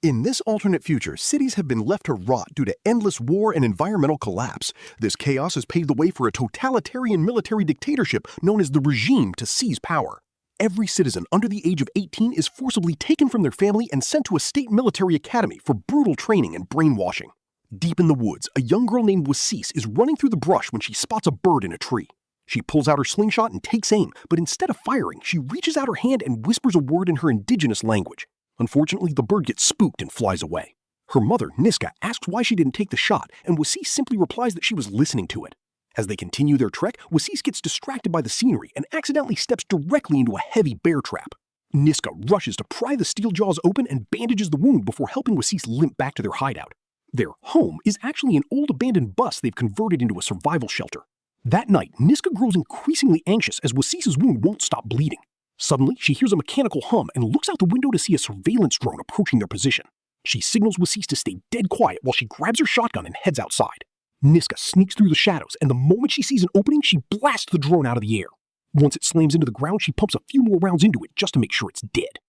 In this alternate future, cities have been left to rot due to endless war and environmental collapse. This chaos has paved the way for a totalitarian military dictatorship known as the regime to seize power. Every citizen under the age of 18 is forcibly taken from their family and sent to a state military academy for brutal training and brainwashing. Deep in the woods, a young girl named Wasis is running through the brush when she spots a bird in a tree. She pulls out her slingshot and takes aim, but instead of firing, she reaches out her hand and whispers a word in her indigenous language. Unfortunately, the bird gets spooked and flies away. Her mother, Niska, asks why she didn't take the shot, and Wasis simply replies that she was listening to it. As they continue their trek, Wasis gets distracted by the scenery and accidentally steps directly into a heavy bear trap. Niska rushes to pry the steel jaws open and bandages the wound before helping Wasis limp back to their hideout. Their home is actually an old abandoned bus they've converted into a survival shelter. That night, Niska grows increasingly anxious as Wasis's wound won't stop bleeding. Suddenly, she hears a mechanical hum and looks out the window to see a surveillance drone approaching their position. She signals Wasis to stay dead quiet while she grabs her shotgun and heads outside. Niska sneaks through the shadows, and the moment she sees an opening, she blasts the drone out of the air. Once it slams into the ground, she pumps a few more rounds into it just to make sure it's dead.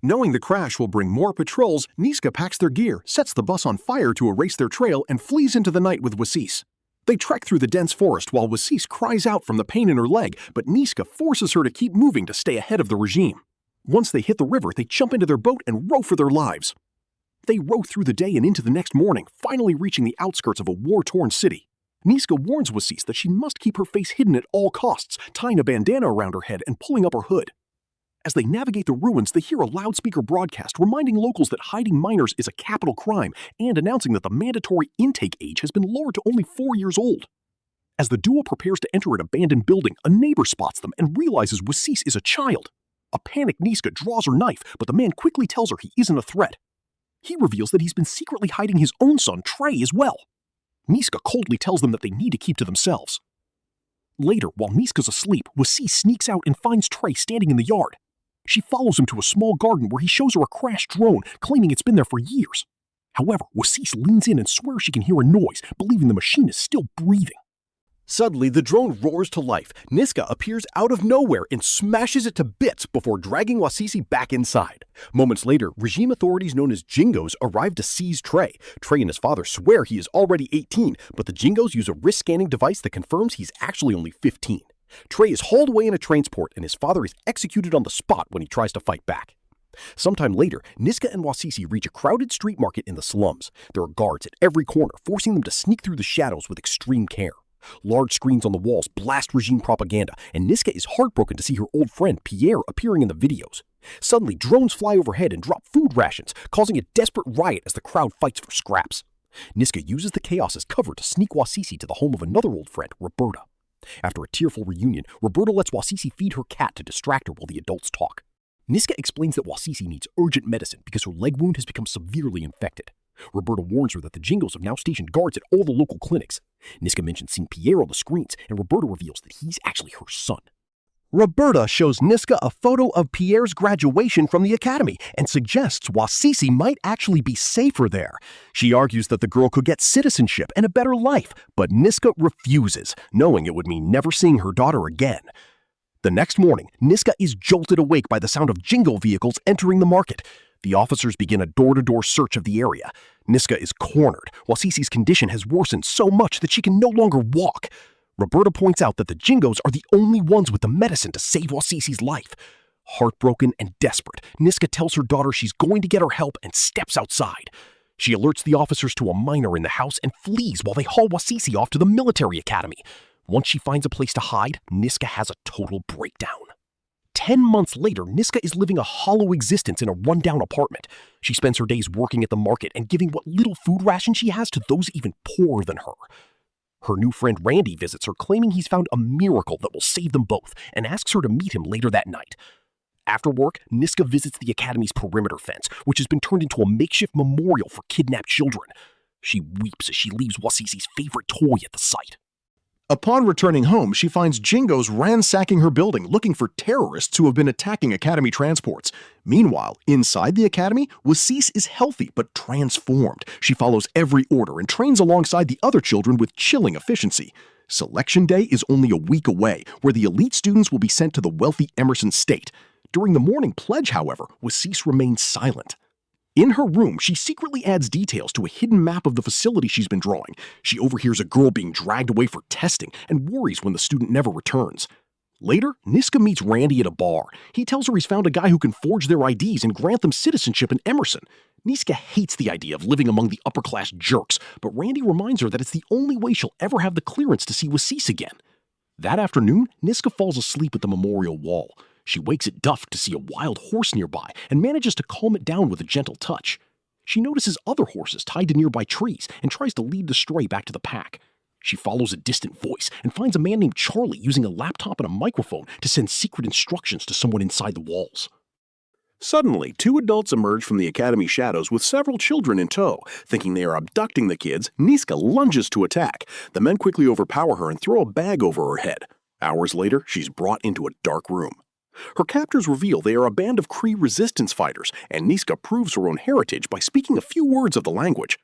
Knowing the crash will bring more patrols, Niska packs their gear, sets the bus on fire to erase their trail, and flees into the night with Wasis. They trek through the dense forest while Wasis cries out from the pain in her leg, but Niska forces her to keep moving to stay ahead of the regime. Once they hit the river, they jump into their boat and row for their lives. They row through the day and into the next morning, finally reaching the outskirts of a war-torn city. Niska warns Wasis that she must keep her face hidden at all costs, tying a bandana around her head and pulling up her hood. As they navigate the ruins, they hear a loudspeaker broadcast reminding locals that hiding minors is a capital crime and announcing that the mandatory intake age has been lowered to only 4 years old. As the duo prepares to enter an abandoned building, a neighbor spots them and realizes Wasis is a child. A panicked Niska draws her knife, but the man quickly tells her he isn't a threat. He reveals that he's been secretly hiding his own son, Trey, as well. Niska coldly tells them that they need to keep to themselves. Later, while Niska's asleep, Wasis sneaks out and finds Trey standing in the yard. She follows him to a small garden where he shows her a crashed drone, claiming it's been there for years. However, Wasis leans in and swears she can hear a noise, believing the machine is still breathing. Suddenly, the drone roars to life. Niska appears out of nowhere and smashes it to bits before dragging Wasisi back inside. Moments later, regime authorities known as Jingos arrive to seize Trey. Trey and his father swear he is already 18, but the Jingos use a wrist-scanning device that confirms he's actually only 15. Trey is hauled away in a transport, and his father is executed on the spot when he tries to fight back. Sometime later, Niska and Wasisi reach a crowded street market in the slums. There are guards at every corner, forcing them to sneak through the shadows with extreme care. Large screens on the walls blast regime propaganda, and Niska is heartbroken to see her old friend Pierre appearing in the videos. Suddenly, drones fly overhead and drop food rations, causing a desperate riot as the crowd fights for scraps. Niska uses the chaos as cover to sneak Wasisi to the home of another old friend, Roberta. After a tearful reunion, Roberta lets Wasisi feed her cat to distract her while the adults talk. Niska explains that Wasisi needs urgent medicine because her leg wound has become severely infected. Roberta warns her that the Jingos have now stationed guards at all the local clinics. Niska mentions seeing Pierre on the screens, and Roberta reveals that he's actually her son. Roberta shows Niska a photo of Pierre's graduation from the academy and suggests Wasisi might actually be safer there. She argues that the girl could get citizenship and a better life, but Niska refuses, knowing it would mean never seeing her daughter again. The next morning, Niska is jolted awake by the sound of jingle vehicles entering the market. The officers begin a door-to-door search of the area. Niska is cornered. Wasisi's condition has worsened so much that she can no longer walk. Roberta points out that the Jingos are the only ones with the medicine to save Wasisi's life. Heartbroken and desperate, Niska tells her daughter she's going to get her help and steps outside. She alerts the officers to a minor in the house and flees while they haul Wasisi off to the military academy. Once she finds a place to hide, Niska has a total breakdown. 10 months later, Niska is living a hollow existence in a rundown apartment. She spends her days working at the market and giving what little food ration she has to those even poorer than her. Her new friend Randy visits her, claiming he's found a miracle that will save them both, and asks her to meet him later that night. After work, Niska visits the academy's perimeter fence, which has been turned into a makeshift memorial for kidnapped children. She weeps as she leaves Wasisi's favorite toy at the site. Upon returning home, she finds Jingos ransacking her building looking for terrorists who have been attacking academy transports. Meanwhile, inside the academy, Wasis is healthy but transformed. She follows every order and trains alongside the other children with chilling efficiency. Selection day is only a week away, where the elite students will be sent to the wealthy Emerson State. During the morning pledge, however, Wasis remains silent. In her room, she secretly adds details to a hidden map of the facility she's been drawing. She overhears a girl being dragged away for testing and worries when the student never returns. Later, Niska meets Randy at a bar. He tells her he's found a guy who can forge their IDs and grant them citizenship in Emerson. Niska hates the idea of living among the upper-class jerks, but Randy reminds her that it's the only way she'll ever have the clearance to see Wasis again. That afternoon, Niska falls asleep at the memorial wall. She wakes at dusk to see a wild horse nearby and manages to calm it down with a gentle touch. She notices other horses tied to nearby trees and tries to lead the stray back to the pack. She follows a distant voice and finds a man named Charlie using a laptop and a microphone to send secret instructions to someone inside the walls. Suddenly, two adults emerge from the academy shadows with several children in tow. Thinking they are abducting the kids, Niska lunges to attack. The men quickly overpower her and throw a bag over her head. Hours later, she's brought into a dark room. Her captors reveal they are a band of Cree resistance fighters, and Niska proves her own heritage by speaking a few words of the language.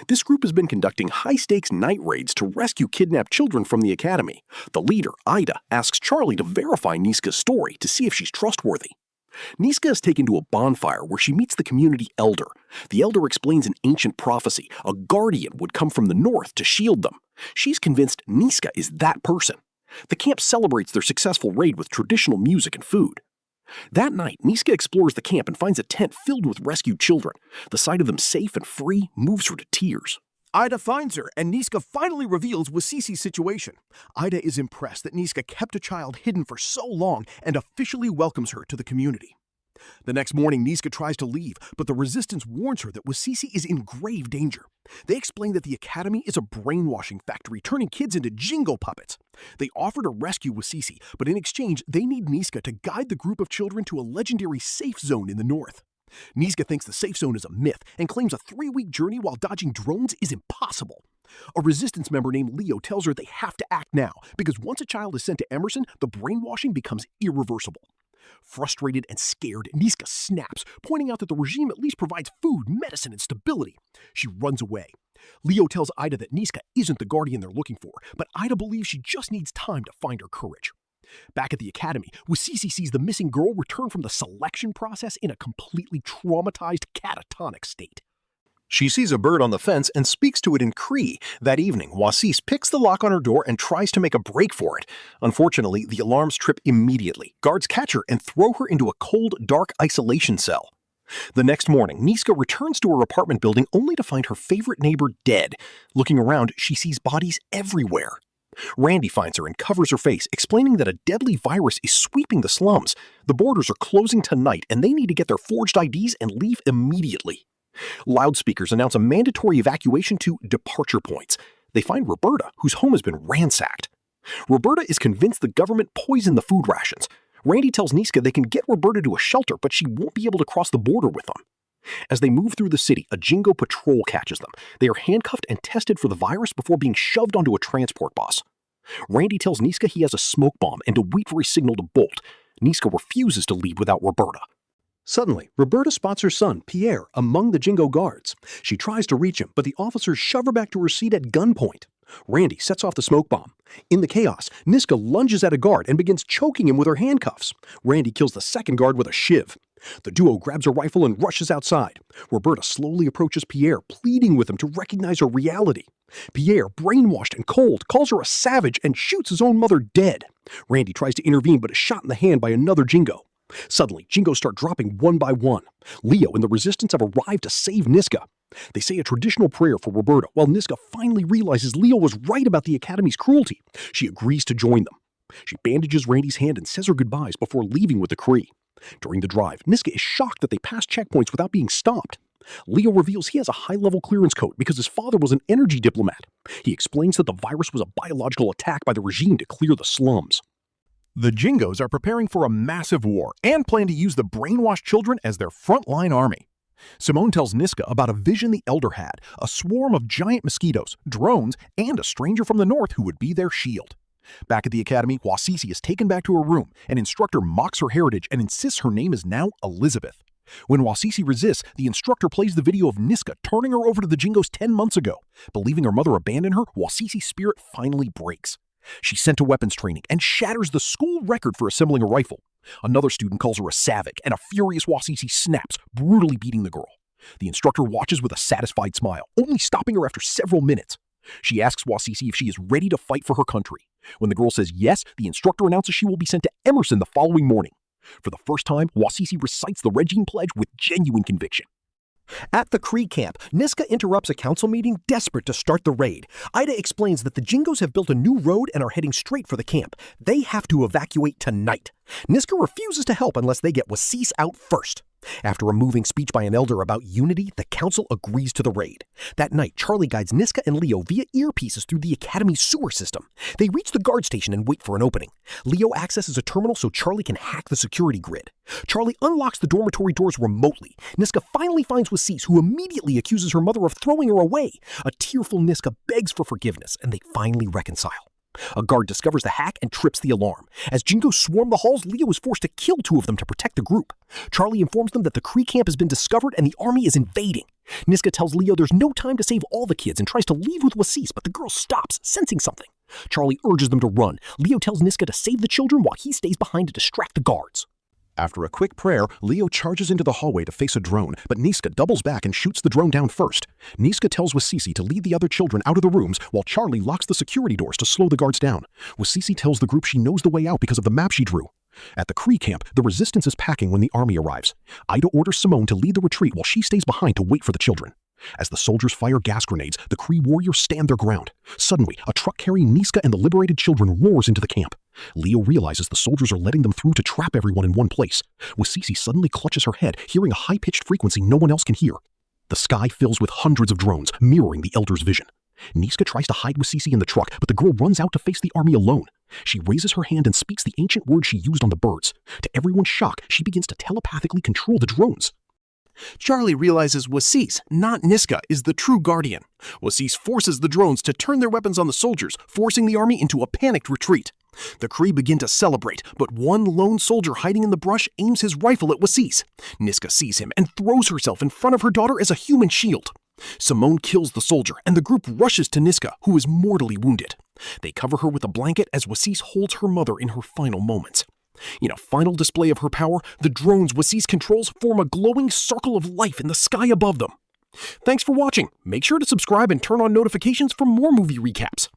This group has been conducting high-stakes night raids to rescue kidnapped children from the academy. The leader, Ida, asks Charlie to verify Niska's story to see if she's trustworthy. Niska is taken to a bonfire where she meets the community elder. The elder explains an ancient prophecy. A guardian would come from the north to shield them. She's convinced Niska is that person. The camp celebrates their successful raid with traditional music and food. That night, Niska explores the camp and finds a tent filled with rescued children. The sight of them safe and free moves her to tears. Ida finds her, and Niska finally reveals Wasisi's situation. Ida is impressed that Niska kept a child hidden for so long and officially welcomes her to the community. The next morning, Niska tries to leave, but the resistance warns her that Wasisi is in grave danger. They explain that the academy is a brainwashing factory, turning kids into jingo puppets. They offer to rescue Wasisi, but in exchange, they need Niska to guide the group of children to a legendary safe zone in the north. Niska thinks the safe zone is a myth and claims a 3-week journey while dodging drones is impossible. A resistance member named Leo tells her they have to act now, because once a child is sent to Emerson, the brainwashing becomes irreversible. Frustrated and scared, Niska snaps, pointing out that the regime at least provides food, medicine, and stability. She runs away. Leo tells Ida that Niska isn't the guardian they're looking for, but Ida believes she just needs time to find her courage. Back at the academy, Wasisi sees the missing girl return from the selection process in a completely traumatized, catatonic state. She sees a bird on the fence and speaks to it in Cree. That evening, Wasis picks the lock on her door and tries to make a break for it. Unfortunately, the alarms trip immediately. Guards catch her and throw her into a cold, dark isolation cell. The next morning, Niska returns to her apartment building only to find her favorite neighbor dead. Looking around, she sees bodies everywhere. Randy finds her and covers her face, explaining that a deadly virus is sweeping the slums. The borders are closing tonight, and they need to get their forged IDs and leave immediately. Loudspeakers announce a mandatory evacuation to departure points. They find Roberta, whose home has been ransacked. Roberta is convinced the government poisoned the food rations. Randy tells Niska they can get Roberta to a shelter, but she won't be able to cross the border with them. As they move through the city, a Jingo patrol catches them. They are handcuffed and tested for the virus before being shoved onto a transport bus. Randy tells Niska he has a smoke bomb and to wait for a signal to bolt. Niska refuses to leave without Roberta. Suddenly, Roberta spots her son, Pierre, among the Jingo guards. She tries to reach him, but the officers shove her back to her seat at gunpoint. Randy sets off the smoke bomb. In the chaos, Niska lunges at a guard and begins choking him with her handcuffs. Randy kills the second guard with a shiv. The duo grabs a rifle and rushes outside. Roberta slowly approaches Pierre, pleading with him to recognize her reality. Pierre, brainwashed and cold, calls her a savage and shoots his own mother dead. Randy tries to intervene but is shot in the hand by another Jingo. Suddenly, Jingos start dropping one by one. Leo and the resistance have arrived to save Niska. They say a traditional prayer for Roberta, while Niska finally realizes Leo was right about the Academy's cruelty. She agrees to join them. She bandages Randy's hand and says her goodbyes before leaving with the Cree. During the drive, Niska is shocked that they passed checkpoints without being stopped. Leo reveals he has a high-level clearance code because his father was an energy diplomat. He explains that the virus was a biological attack by the regime to clear the slums. The Jingos are preparing for a massive war and plan to use the brainwashed children as their frontline army. Simone tells Niska about a vision the Elder had, a swarm of giant mosquitoes, drones, and a stranger from the north who would be their shield. Back at the academy, Wasisi is taken back to her room. An instructor mocks her heritage and insists her name is now Elizabeth. When Wasisi resists, the instructor plays the video of Niska turning her over to the Jingos 10 months ago. Believing her mother abandoned her, Wasisi's spirit finally breaks. She's sent to weapons training and shatters the school record for assembling a rifle. Another student calls her a savage, and a furious Wasisi snaps, brutally beating the girl. The instructor watches with a satisfied smile, only stopping her after several minutes. She asks Wasisi if she is ready to fight for her country. When the girl says yes, the instructor announces she will be sent to Emerson the following morning. For the first time, Wasisi recites the Regine Pledge with genuine conviction. At the Kree camp, Niska interrupts a council meeting, desperate to start the raid. Ida explains that the Jingos have built a new road and are heading straight for the camp. They have to evacuate tonight. Niska refuses to help unless they get Wasis out first. After a moving speech by an elder about unity, the council agrees to the raid. That night, Charlie guides Niska and Leo via earpieces through the academy's sewer system. They reach the guard station and wait for an opening. Leo accesses a terminal so Charlie can hack the security grid. Charlie unlocks the dormitory doors remotely. Niska finally finds Wasis, who immediately accuses her mother of throwing her away. A tearful Niska begs for forgiveness, and they finally reconcile. A guard discovers the hack and trips the alarm. As Jingos swarm the halls, Leo is forced to kill 2 of them to protect the group. Charlie informs them that the Kree camp has been discovered and the army is invading. Niska tells Leo there's no time to save all the kids and tries to leave with Wasis, but the girl stops, sensing something. Charlie urges them to run. Leo tells Niska to save the children while he stays behind to distract the guards. After a quick prayer, Leo charges into the hallway to face a drone, but Niska doubles back and shoots the drone down first. Niska tells Wasisi to lead the other children out of the rooms while Charlie locks the security doors to slow the guards down. Wasisi tells the group she knows the way out because of the map she drew. At the Kree camp, the resistance is packing when the army arrives. Ida orders Simone to lead the retreat while she stays behind to wait for the children. As the soldiers fire gas grenades, the Kree warriors stand their ground. Suddenly, a truck carrying Niska and the liberated children roars into the camp. Leo realizes the soldiers are letting them through to trap everyone in one place. Wasisi suddenly clutches her head, hearing a high-pitched frequency no one else can hear. The sky fills with hundreds of drones, mirroring the Elder's vision. Niska tries to hide Wasisi in the truck, but the girl runs out to face the army alone. She raises her hand and speaks the ancient word she used on the birds. To everyone's shock, she begins to telepathically control the drones. Charlie realizes Wasis, not Niska, is the true guardian. Wasis forces the drones to turn their weapons on the soldiers, forcing the army into a panicked retreat. The Kree begin to celebrate, but one lone soldier hiding in the brush aims his rifle at Wasis. Niska sees him and throws herself in front of her daughter as a human shield. Simone kills the soldier, and the group rushes to Niska, who is mortally wounded. They cover her with a blanket as Wasis holds her mother in her final moments. In a final display of her power, the drones Wasis controls form a glowing circle of life in the sky above them. Thanks for watching. Make sure to subscribe and turn on notifications for more movie recaps.